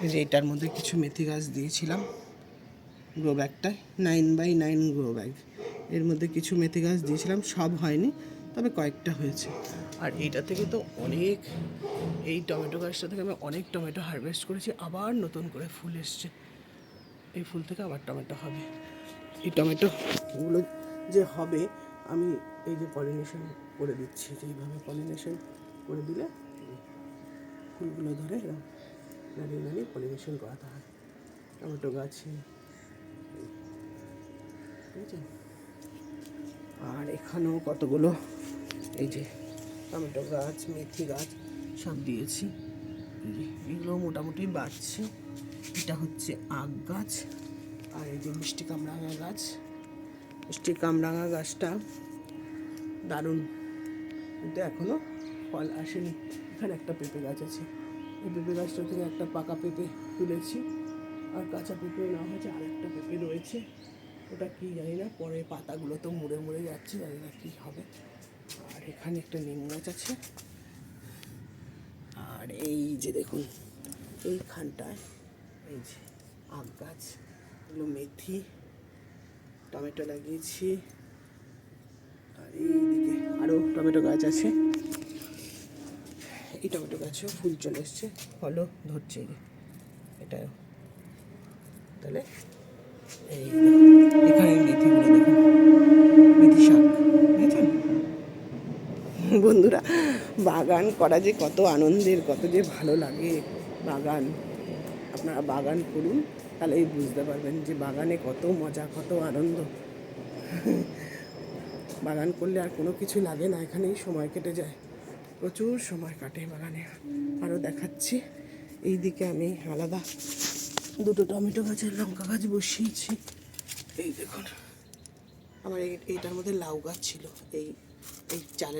এই যে এটার মধ্যে কিছু মেথি গাছ দিয়েছিলাম গ্রো ব্যাগটায়, 9x9 গ্রো ব্যাগ। এর মধ্যে কিছু মেথি গাছ দিয়েছিলাম, সব হয়নি, তবে কয়েকটা হয়েছে। আর এইটা থেকে তো অনেক, এই টমেটো গাছটা থেকে আমি অনেক টমেটো হারভেস্ট করেছি, আবার নতুন করে ফুল এসছে। এই ফুল থেকে আবার টমেটো হবে। এই টমেটোগুলো যে হবে, আমি এই যে পলিনেশন করে দিচ্ছি, যে এইভাবে পলিনেশন করে দিলে ফুলগুলো ধরে নাড়িয়ে নাড়িয়ে পলিনেশন করাতে হয় টমেটো গাছে, বুঝেছেন? আর এখানেও কতগুলো এই যে টমেটো গাছ, মেথি গাছ সব দিয়েছি। এগুলো মোটামুটি বাড়ছে। এটা হচ্ছে আখ গাছ, আর এই যে মিষ্টি কামরাঙা গাছ। মিষ্টি কামরাঙা গাছটা দারুণ, কিন্তু এখনও ফল আসেনি। এখানে একটা পেঁপে গাছ আছে, এই পেঁপে গাছটা থেকে একটা পাকা পেঁপে তুলেছি, আর কাঁচা পেঁপে না হয়েছে, আর একটা পেঁপে রয়েছে, ওটা কী জানি না, পরে পাতাগুলো তো মুড়ে মুড়ে যাচ্ছে, জানি না কী হবে। আর এখানে একটা নিম গাছ আছে। আর এই যে দেখুন এইখানটায় এই যে আখ গাছ, এগুলো মেথি, টমেটো লাগিয়েছি। আর এইদিকে আরও টমেটো গাছ আছে। এই টমেটো গাছেও ফুল চলে এসছে, ফলও ধরছে। এটাও তাহলে এই এখানে মেথিগুলো দেখুন, মেথি শাক, বুঝেছেন বন্ধুরা? বাগান করা যে কত আনন্দের, কত যে ভালো লাগে বাগান। আপনারা বাগান করুন, তাহলেই বুঝতে পারবেন যে বাগানে কত মজা, কত আনন্দ। বাগান করলে আর কোনো কিছু লাগে না, এখানেই সময় কেটে যায়, প্রচুর সময় কাটে বাগানে। আরও দেখাচ্ছি, এই দিকে আমি আলাদা দুটো টমেটো গাছের লঙ্কা গাছ বসিয়েছি। এই দেখুন, আমার এইটার মধ্যে লাউ গাছ ছিল, এই চালের